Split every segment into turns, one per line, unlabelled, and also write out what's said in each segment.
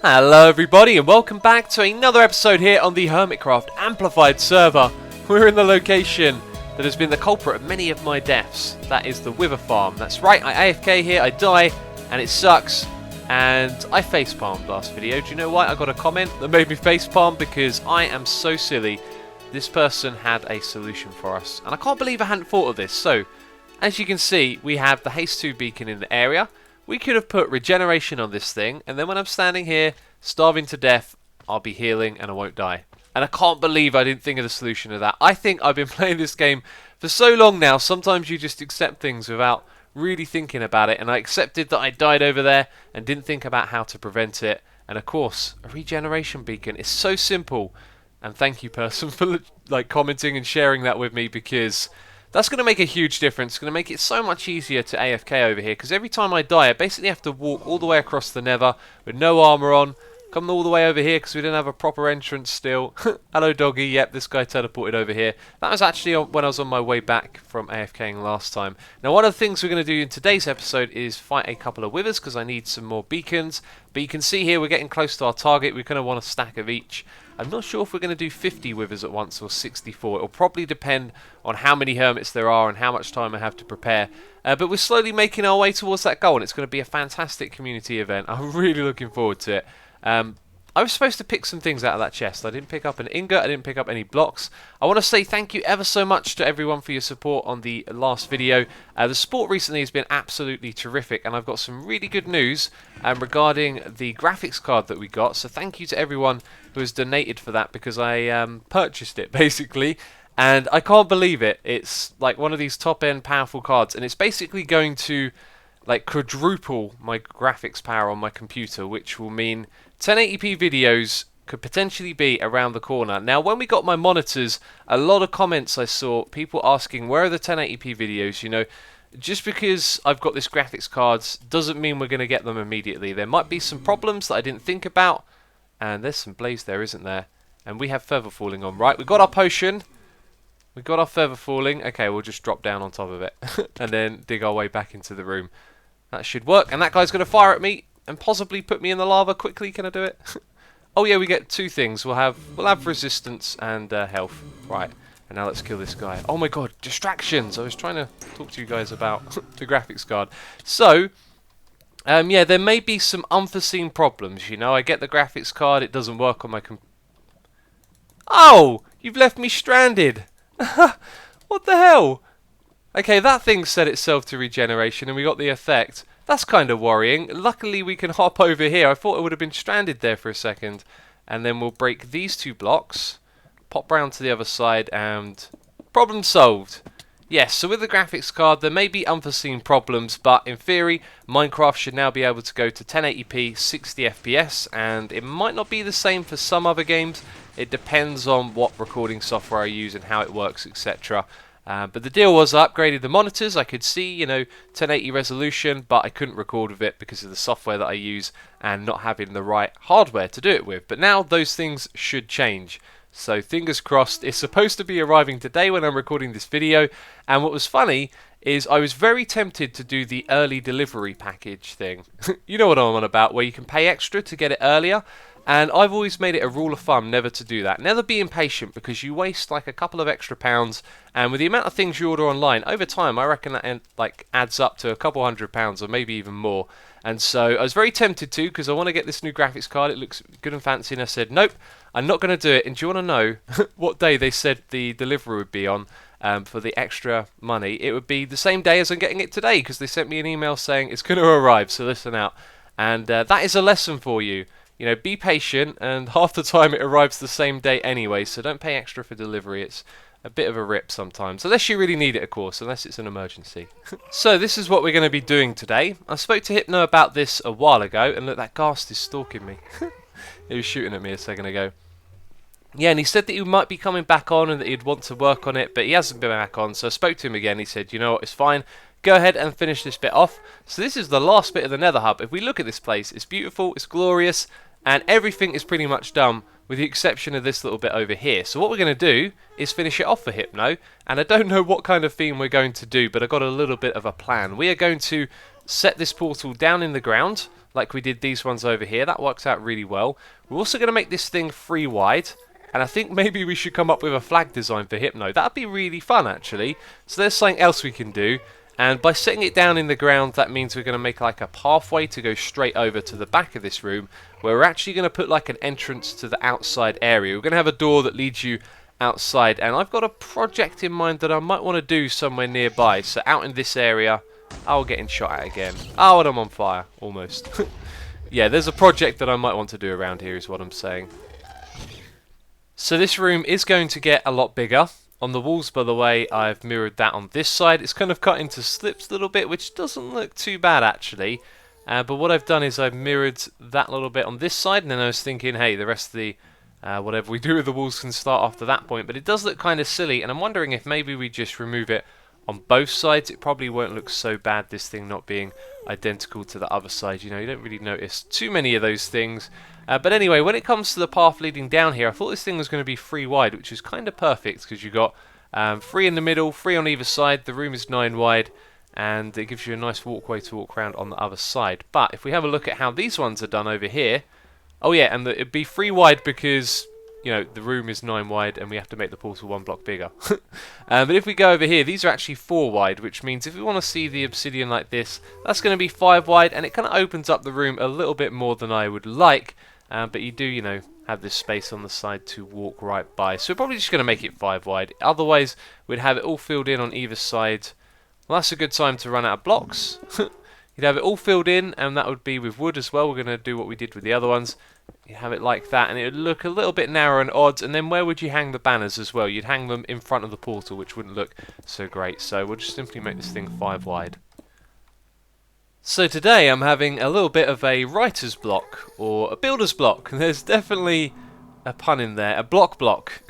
Hello everybody and welcome back to another episode here on the Hermitcraft Amplified server. We're in the location that has been the culprit of many of my deaths. That is the Wither Farm. That's right, I AFK here, I die, and it sucks. And I facepalmed last video. Do you know why? I got a comment that made me facepalm because I am so silly. This person had a solution for us. And I can't believe I hadn't thought of this. So, as you can see, we have the Haste 2 beacon in the area. We could have put regeneration on this thing, and then when I'm standing here, starving to death, I'll be healing and I won't die. And I can't believe I didn't think of the solution to that. I think I've been playing this game for so long now, sometimes you just accept things without really thinking about it, and I accepted that I died over there and didn't think about how to prevent it. And of course, a regeneration beacon is so simple, and thank you person for commenting and sharing that with me, because that's going to make a huge difference. It's going to make it so much easier to AFK over here, because every time I die I basically have to walk all the way across the nether with no armor on, come all the way over here because we didn't have a proper entrance still. Hello doggy, yep, this guy teleported over here. That was actually when I was on my way back from AFKing last time. Now one of the things we're going to do in today's episode is fight a couple of withers because I need some more beacons. But you can see here we're getting close to our target. We're going to want a stack of each. I'm not sure if we're going to do 50 withers at once or 64. It'll probably depend on how many hermits there are and how much time I have to prepare. But we're slowly making our way towards that goal, and it's going to be a fantastic community event. I'm really looking forward to it. I was supposed to pick some things out of that chest. I didn't pick up an ingot, I didn't pick up any blocks. I want to say thank you ever so much to everyone for your support on the last video. The support recently has been absolutely terrific, and I've got some really good news regarding the graphics card that we got. So thank you to everyone who has donated for that, because I purchased it basically. And I can't believe it. It's like one of these top-end powerful cards, and it's basically going to quadruple my graphics power on my computer, which will mean 1080p videos could potentially be around the corner. Now when we got my monitors, a lot of comments I saw, people asking where are the 1080p videos. You know, just because I've got this graphics card doesn't mean we're going to get them immediately. There might be some problems that I didn't think about, and there's some blaze there, isn't there? And we have feather falling on. Right, we got our potion, we got our feather falling. Okay, we'll just drop down on top of it and then dig our way back into the room. That should work, and that guy's going to fire at me and possibly put me in the lava quickly. Can I do it? Oh yeah, we get two things. We'll have resistance and health. Right, and now let's kill this guy. Oh my god, distractions! I was trying to talk to you guys about the graphics card. So, yeah, there may be some unforeseen problems. You know, I get the graphics card, it doesn't work on my Oh! You've left me stranded! What the hell? Okay, that thing set itself to regeneration and we got the effect. That's kind of worrying. Luckily we can hop over here. I thought it would have been stranded there for a second. And then we'll break these two blocks, pop round to the other side, and problem solved. Yes, so with the graphics card there may be unforeseen problems, but in theory Minecraft should now be able to go to 1080p 60 FPS, and it might not be the same for some other games. It depends on what recording software I use and how it works, etc. But the deal was I upgraded the monitors. I could see, you know, 1080 resolution, but I couldn't record with it because of the software that I use and not having the right hardware to do it with. But now those things should change. So fingers crossed. It's supposed to be arriving today when I'm recording this video. And what was funny is I was very tempted to do the early delivery package thing. You know what I'm on about, where you can pay extra to get it earlier. And I've always made it a rule of thumb never to do that. Never be impatient, because you waste like a couple of extra pounds, and with the amount of things you order online, over time I reckon that adds up to a couple £100 or maybe even more. And so I was very tempted to, because I want to get this new graphics card. It looks good and fancy, and I said nope, I'm not going to do it. And do you want to know what day they said the delivery would be on for the extra money? It would be the same day as I'm getting it today, because they sent me an email saying it's going to arrive, so listen out. And that is a lesson for you. You know, be patient, and half the time it arrives the same day anyway, so don't pay extra for delivery. It's a bit of a rip sometimes, unless you really need it, of course, unless it's an emergency. So this is what we're going to be doing today. I spoke to Hypno about this a while ago, and look, that ghast is stalking me. He was shooting at me a second ago. Yeah, and he said that he might be coming back on and that he'd want to work on it, but he hasn't been back on, so I spoke to him again. He said, you know what, it's fine. Go ahead and finish this bit off. So this is the last bit of the Nether Hub. If we look at this place, it's beautiful, it's glorious, and everything is pretty much done with the exception of this little bit over here. So what we're going to do is finish it off for Hypno, and I don't know what kind of theme we're going to do, but I've got a little bit of a plan. We are going to set this portal down in the ground like we did these ones over here. That works out really well. We're also going to make this thing 3 wide. And I think maybe we should come up with a flag design for Hypno. That'd be really fun, actually. So there's something else we can do. And by setting it down in the ground, that means we're going to make like a pathway to go straight over to the back of this room, where we're actually going to put like an entrance to the outside area. We're going to have a door that leads you outside. And I've got a project in mind that I might want to do somewhere nearby. So out in this area, I'll getting shot at again. Oh, and I'm on fire, almost. Yeah, there's a project that I might want to do around here is what I'm saying. So this room is going to get a lot bigger. On the walls, by the way, I've mirrored that on this side. It's kind of cut into slips a little bit, which doesn't look too bad actually. But what I've done is I've mirrored that little bit on this side, and then I was thinking, hey, the rest of the whatever we do with the walls can start after that point. But it does look kind of silly, and I'm wondering if maybe we just remove it on both sides. It probably won't look so bad, this thing not being identical to the other side. You know, you don't really notice too many of those things. But anyway, when it comes to the path leading down here, I thought this thing was going to be 3 wide, which is kind of perfect because you've got 3 in the middle, 3 on either side. The room is 9 wide, and it gives you a nice walkway to walk around on the other side. But if we have a look at how these ones are done over here, oh yeah, and it'd be 3 wide because, you know, the room is 9 wide and we have to make the portal 1 block bigger. But if we go over here, these are actually 4 wide, which means if we want to see the obsidian like this, that's going to be 5 wide, and it kind of opens up the room a little bit more than I would like. But you do, you know, have this space on the side to walk right by. So we're probably just going to make it 5 wide. Otherwise, we'd have it all filled in on either side. Well, that's a good time to run out of blocks. You'd have it all filled in, and that would be with wood as well. We're going to do what we did with the other ones. You have it like that, and it would look a little bit narrow and odd. And then where would you hang the banners as well? You'd hang them in front of the portal, which wouldn't look so great. So we'll just simply make this thing 5 wide. So today I'm having a little bit of a writer's block, or a builder's block. There's definitely a pun in there, a block.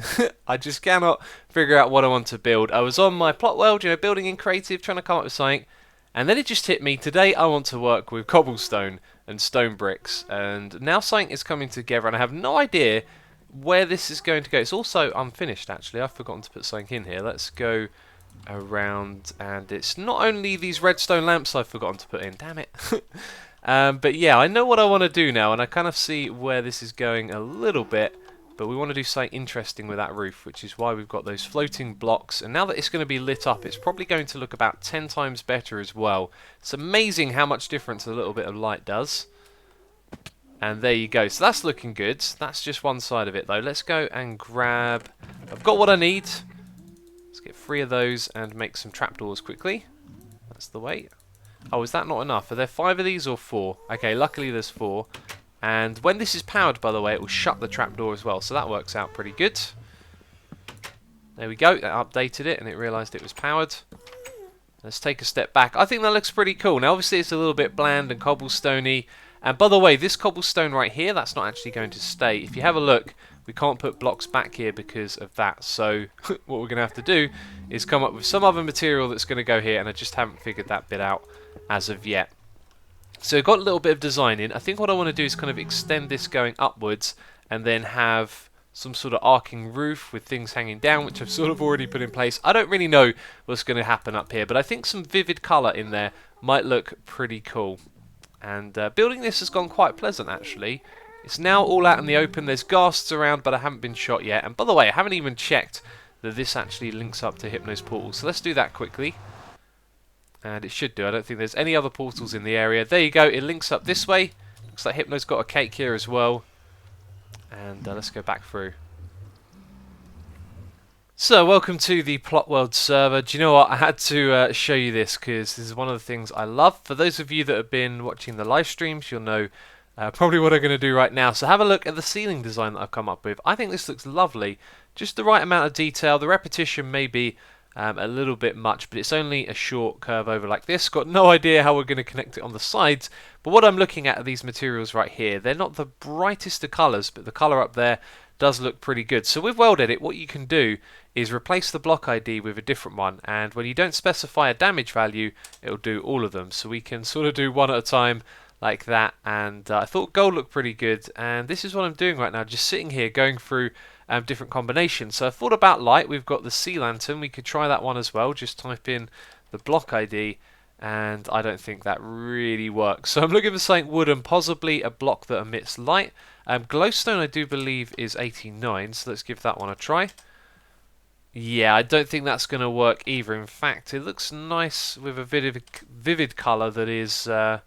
I just cannot figure out what I want to build. I was on my plot world, you know, building in creative, trying to come up with something, and then it just hit me. Today I want to work with cobblestone and stone bricks, and now something is coming together, and I have no idea where this is going to go. It's also unfinished actually. I've forgotten to put something in here. Let's go around, and it's not only these redstone lamps I've forgotten to put in, damn it. But yeah, I know what I want to do now, and I kind of see where this is going a little bit, but we want to do something interesting with that roof, which is why we've got those floating blocks. And now that it's going to be lit up, it's probably going to look about 10 times better as well. It's amazing how much difference a little bit of light does. And there you go, so that's looking good. That's just one side of it though. Let's go and grab, I've got what I need. Let's get 3 of those and make some trapdoors quickly. That's the way. Oh, is that not enough? Are there 5 of these or 4? Okay, luckily there's 4. And when this is powered, by the way, it will shut the trapdoor as well. So that works out pretty good. There we go. That updated it and it realised it was powered. Let's take a step back. I think that looks pretty cool. Now, obviously, it's a little bit bland and cobblestoney. And by the way, this cobblestone right here, that's not actually going to stay. If you have a look, we can't put blocks back here because of that. So what we're going to have to do is come up with some other material that's going to go here, and I just haven't figured that bit out as of yet. So got a little bit of design in. I think what I want to do is kind of extend this going upwards and then have some sort of arcing roof with things hanging down, which I've sort of already put in place. I don't really know what's going to happen up here, but I think some vivid colour in there might look pretty cool. And building this has gone quite pleasant actually. It's now all out in the open. There's ghasts around, but I haven't been shot yet. And by the way, I haven't even checked that this actually links up to Hypno's portal. So let's do that quickly. And it should do. I don't think there's any other portals in the area. There you go. It links up this way. Looks like Hypno's got a cake here as well. And let's go back through. So, welcome to the Plot World server. Do you know what? I had to show you this because this is one of the things I love. For those of you that have been watching the live streams, you'll know probably what I'm going to do right now. So have a look at the ceiling design that I've come up with. I think this looks lovely. Just the right amount of detail. The repetition may be a little bit much, but it's only a short curve over like this. Got no idea how we're going to connect it on the sides. But what I'm looking at are these materials right here. They're not the brightest of colours, but the colour up there does look pretty good. So with World Edit, what you can do is replace the block ID with a different one, and when you don't specify a damage value, it'll do all of them. So we can sort of do one at a time like that, and I thought gold looked pretty good, and this is what I'm doing right now, just sitting here going through different combinations. So I thought about light. We've got the sea lantern. We could try that one as well. Just type in the block ID and I don't think that really works. So I'm looking for something wooden, possibly a block that emits light. Glowstone I do believe is 89, so let's give that one a try. Yeah, I don't think that's going to work either. In fact, it looks nice with a vivid colour that is a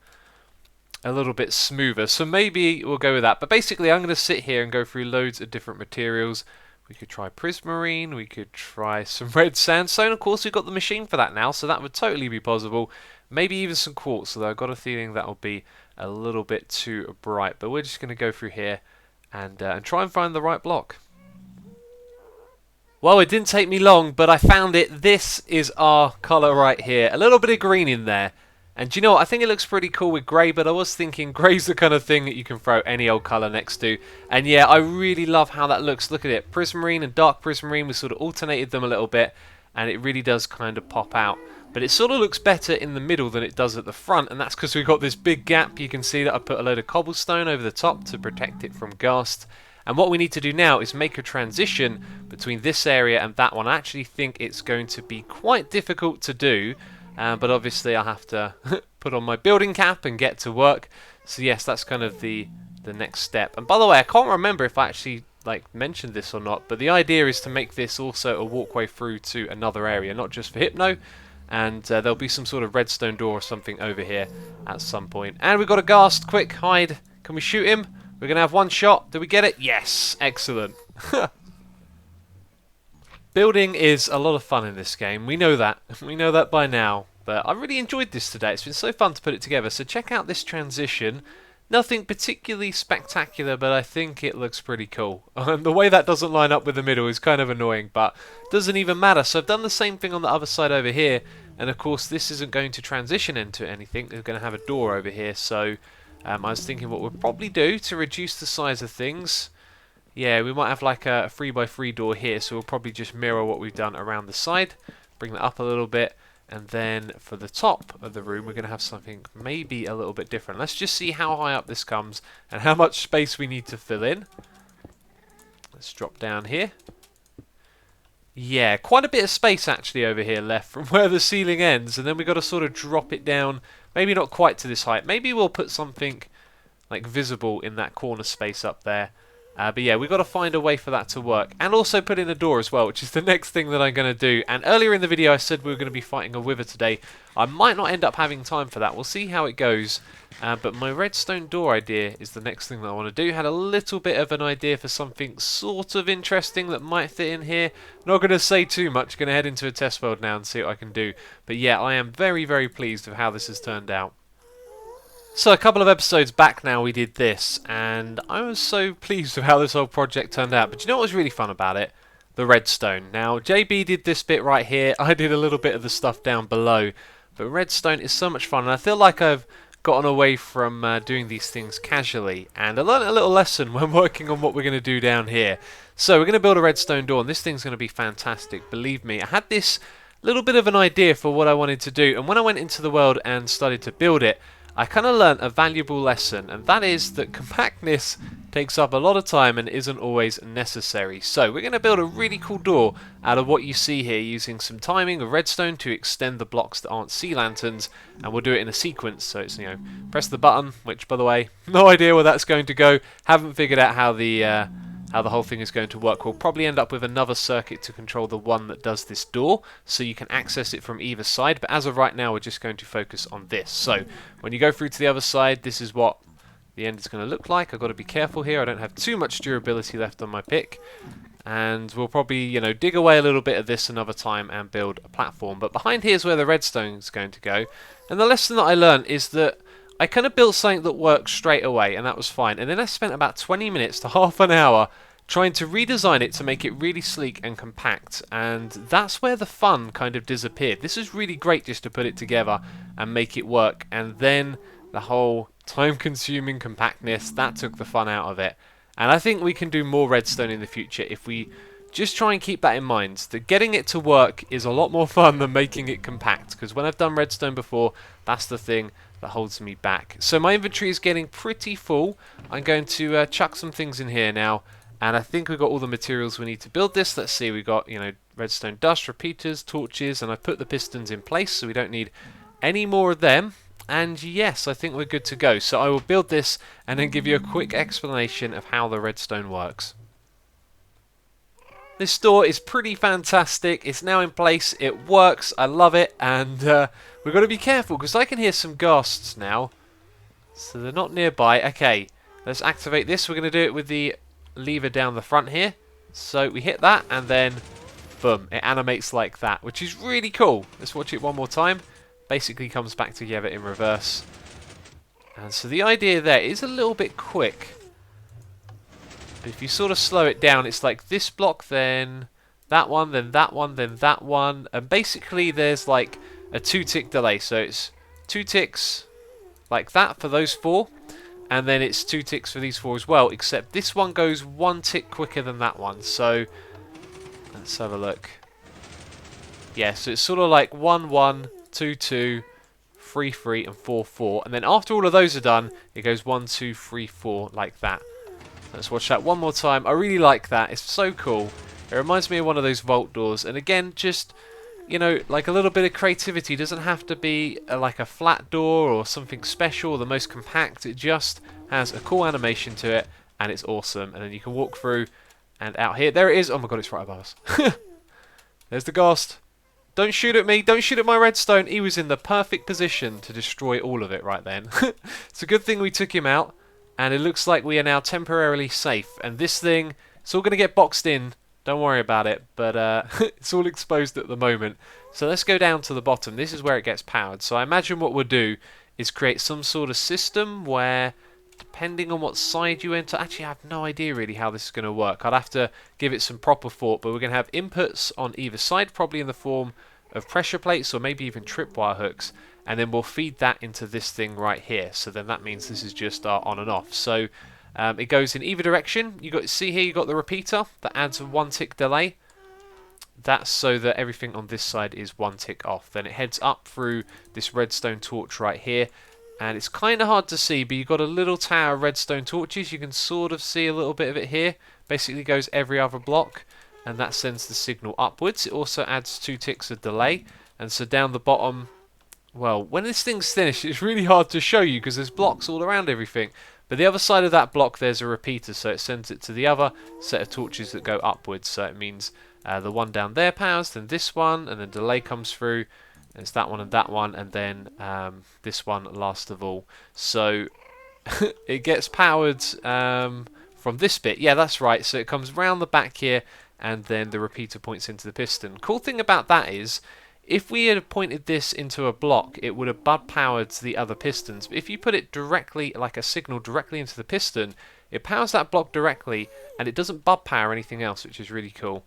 little bit smoother. So maybe we'll go with that. But basically, I'm going to sit here and go through loads of different materials. We could try prismarine, we could try some red sandstone. Of course, we've got the machine for that now, so that would totally be possible. Maybe even some quartz, although I've got a feeling that'll be a little bit too bright. But we're just going to go through here and try and find the right block. Well, it didn't take me long, but I found it. This is our colour right here. A little bit of green in there. And do you know what? I think it looks pretty cool with grey, but I was thinking grey's the kind of thing that you can throw any old colour next to. And yeah, I really love how that looks. Look at it. Prismarine and dark prismarine. We sort of alternated them a little bit, and it really does kind of pop out. But it sort of looks better in the middle than it does at the front, and that's because we've got this big gap. You can see that I put a load of cobblestone over the top to protect it from ghast. And what we need to do now is make a transition between this area and that one. I actually think it's going to be quite difficult to do, but obviously I'll have to put on my building cap and get to work. So yes, that's kind of the next step. And by the way, I can't remember if I actually mentioned this or not, but the idea is to make this also a walkway through to another area, not just for Hypno. And there'll be some sort of redstone door or something over here at some point. And we've got a ghast. Quick, hide. Can we shoot him? We're going to have one shot. Did we get it? Yes. Excellent. Building is a lot of fun in this game. We know that. We know that by now. But I really enjoyed this today. It's been so fun to put it together. So check out this transition. Nothing particularly spectacular, but I think it looks pretty cool. And the way that doesn't line up with the middle is kind of annoying, but doesn't even matter. So I've done the same thing on the other side over here. And of course, this isn't going to transition into anything. We're going to have a door over here. So I was thinking what we'll probably do to reduce the size of things. Yeah, we might have like a 3x3 door here. So we'll probably just mirror what we've done around the side. Bring that up a little bit. And then for the top of the room, we're going to have something maybe a little bit different. Let's just see how high up this comes and how much space we need to fill in. Let's drop down here. Yeah, quite a bit of space actually over here left from where the ceiling ends. And then we've got to sort of drop it down. Maybe not quite to this height. Maybe we'll put something like visible in that corner space up there. But yeah, we've got to find a way for that to work. And also put in a door as well, which is the next thing that I'm going to do. And earlier in the video I said we were going to be fighting a wither today. I might not end up having time for that. We'll see how it goes. But my redstone door idea is the next thing that I want to do. Had a little bit of an idea for something sort of interesting that might fit in here. Not going to say too much. Going to head into a test world now and see what I can do. But yeah, I am very, very pleased with how this has turned out. So a couple of episodes back now we did this, and I was so pleased with how this whole project turned out. But you know what was really fun about it? The redstone. Now, JB did this bit right here. I did a little bit of the stuff down below. But redstone is so much fun, and I feel like I've gotten away from doing these things casually. And I learned a little lesson when working on what we're going to do down here. So we're going to build a redstone door, and this thing's going to be fantastic. Believe me, I had this little bit of an idea for what I wanted to do. And when I went into the world and started to build it, I kind of learnt a valuable lesson, and that is that compactness takes up a lot of time and isn't always necessary. So we're going to build a really cool door out of what you see here using some timing of redstone to extend the blocks that aren't sea lanterns, and we'll do it in a sequence. So it's, press the button, which by the way, no idea where that's going to go. Haven't figured out how the whole thing is going to work. We'll probably end up with another circuit to control the one that does this door, so you can access it from either side, but as of right now we're just going to focus on this. So when you go through to the other side, this is what the end is going to look like. I've got to be careful here, I don't have too much durability left on my pick, and we'll probably dig away a little bit of this another time and build a platform. But behind here is where the redstone is going to go, and the lesson that I learned is that I kind of built something that worked straight away, and that was fine. And then I spent about 20 minutes to half an hour trying to redesign it to make it really sleek and compact. And that's where the fun kind of disappeared. This is really great just to put it together and make it work. And then the whole time-consuming compactness, that took the fun out of it. And I think we can do more redstone in the future if we just try and keep that in mind, that getting it to work is a lot more fun than making it compact. Because when I've done redstone before, that's the thing that holds me back. So my inventory is getting pretty full. I'm going to chuck some things in here now, and I think we've got all the materials we need to build this. Let's see, we've got redstone dust, repeaters, torches, and I've put the pistons in place, so we don't need any more of them, and yes, I think we're good to go. So I will build this and then give you a quick explanation of how the redstone works. This door is pretty fantastic. It's now in place. It works. I love it. And we've got to be careful because I can hear some ghasts now. So they're not nearby. Okay, let's activate this. We're going to do it with the lever down the front here. So we hit that and then boom, it animates like that, which is really cool. Let's watch it one more time. Basically comes back together in reverse. And so the idea there is a little bit quick. But if you sort of slow it down, it's like this block, then that one, then that one, then that one. And basically there's like a 2-tick delay. So it's 2 ticks like that for those 4. And then it's 2 ticks for these 4 as well. Except this one goes 1 tick quicker than that one. So let's have a look. Yeah, so it's sort of like 1, 1, 2, 2, 3, 3, and 4, 4. And then after all of those are done, it goes 1, 2, 3, 4 like that. Let's watch that one more time. I really like that. It's so cool. It reminds me of one of those vault doors. And again, just, you know, like a little bit of creativity. It doesn't have to be like a flat door or something special or the most compact. It just has a cool animation to it. And it's awesome. And then you can walk through and out here. There it is. Oh my god, it's right above us. There's the ghast. Don't shoot at me. Don't shoot at my redstone. He was in the perfect position to destroy all of it right then. It's a good thing we took him out. And it looks like we are now temporarily safe. And this thing, it's all going to get boxed in. Don't worry about it. But it's all exposed at the moment. So let's go down to the bottom. This is where it gets powered. So I imagine what we'll do is create some sort of system where, depending on what side you enter... Actually, I have no idea really how this is going to work. I'd have to give it some proper thought. But we're going to have inputs on either side, probably in the form of pressure plates or maybe even tripwire hooks. And then we'll feed that into this thing right here. So then that means this is just our on and off. So it goes in either direction. See here, you got the repeater that adds a 1 tick delay. That's so that everything on this side is 1 tick off. Then it heads up through this redstone torch right here. And it's kind of hard to see, but you've got a little tower of redstone torches. You can sort of see a little bit of it here. Basically goes every other block. And that sends the signal upwards. It also adds 2 ticks of delay. And so down the bottom... Well, when this thing's finished, it's really hard to show you because there's blocks all around everything. But the other side of that block, there's a repeater, so it sends it to the other set of torches that go upwards. So it means the one down there powers, then this one, and then delay comes through. And it's that one, and then this one last of all. So it gets powered from this bit. Yeah, that's right. So it comes round the back here, and then the repeater points into the piston. Cool thing about that is, if we had pointed this into a block, it would have bud powered the other pistons. But if you put it directly, like a signal directly into the piston, it powers that block directly, and it doesn't bud power anything else, which is really cool.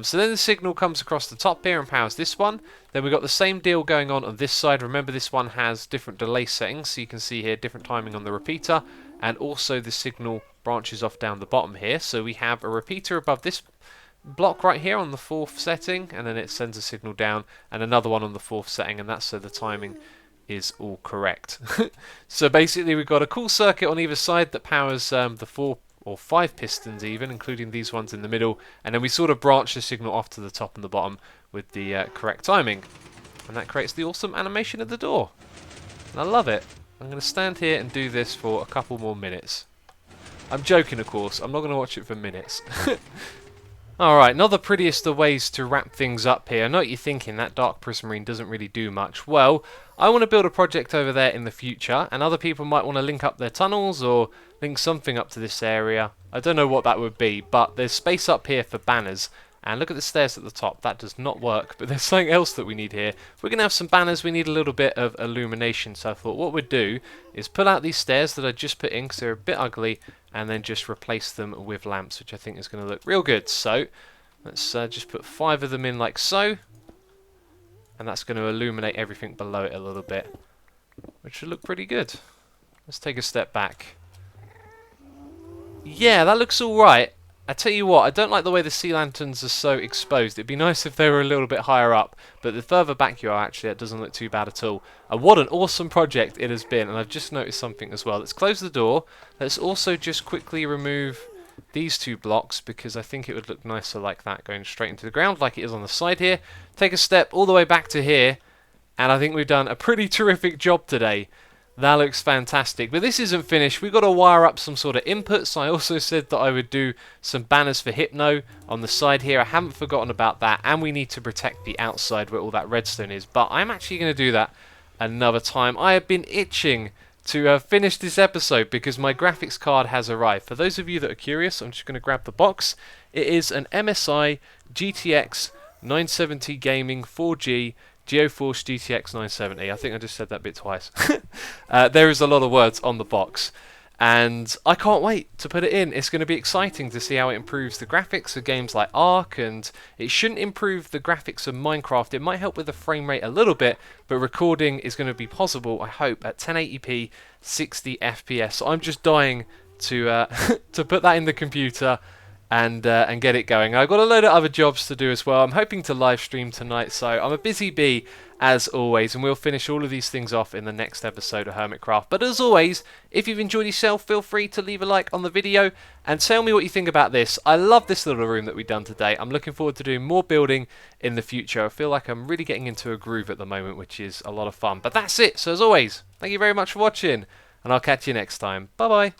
So then the signal comes across the top here and powers this one. Then we've got the same deal going on this side. Remember, this one has different delay settings, so you can see here different timing on the repeater, and also the signal branches off down the bottom here. So we have a repeater above this block right here on the 4th setting, and then it sends a signal down, and another one on the 4th setting, and that's so the timing is all correct. So basically we've got a cool circuit on either side that powers the 4 or 5 pistons even, including these ones in the middle, and then we sort of branch the signal off to the top and the bottom with the correct timing, and that creates the awesome animation of the door. And I love it. I'm going to stand here and do this for a couple more minutes. I'm joking, of course. I'm not going to watch it for minutes. Alright, not the prettiest of ways to wrap things up here. I know what you're thinking, that dark prismarine doesn't really do much. Well, I want to build a project over there in the future, and other people might want to link up their tunnels or link something up to this area. I don't know what that would be, but there's space up here for banners. And look at the stairs at the top. That does not work, but there's something else that we need here. If we're going to have some banners, we need a little bit of illumination. So I thought what we'd do is pull out these stairs that I just put in because they're a bit ugly, and then just replace them with lamps, which I think is going to look real good. So let's just put 5 of them in like so. And that's going to illuminate everything below it a little bit, which should look pretty good. Let's take a step back. Yeah, that looks alright. I tell you what, I don't like the way the sea lanterns are so exposed. It'd be nice if they were a little bit higher up, but the further back you are, actually, it doesn't look too bad at all. And what an awesome project it has been, and I've just noticed something as well. Let's close the door. Let's also just quickly remove these 2 blocks, because I think it would look nicer like that, going straight into the ground, like it is on the side here. Take a step all the way back to here, and I think we've done a pretty terrific job today. That looks fantastic, but this isn't finished. We've got to wire up some sort of inputs. I also said that I would do some banners for Hypno on the side here. I haven't forgotten about that, and we need to protect the outside where all that redstone is, but I'm actually going to do that another time. I have been itching to finish this episode because my graphics card has arrived. For those of you that are curious, I'm just going to grab the box. It is an MSI GTX 970 Gaming 4G GeoForce GTX 970. I think I just said that bit twice. There is a lot of words on the box, and I can't wait to put it in. It's going to be exciting to see how it improves the graphics of games like Ark, and it shouldn't improve the graphics of Minecraft. It might help with the frame rate a little bit, but recording is going to be possible, I hope, at 1080p 60 FPS. So I'm just dying to to put that in the computer and get it going. I've got a load of other jobs to do as well. I'm hoping to live stream tonight, so I'm a busy bee as always, and we'll finish all of these things off in the next episode of Hermitcraft. But as always, if you've enjoyed yourself, feel free to leave a like on the video and tell me what you think about this. I love this little room that we've done today. I'm looking forward to doing more building in the future. I feel like I'm really getting into a groove at the moment, which is a lot of fun. But that's it. So as always, thank you very much for watching, and I'll catch you next time. Bye bye.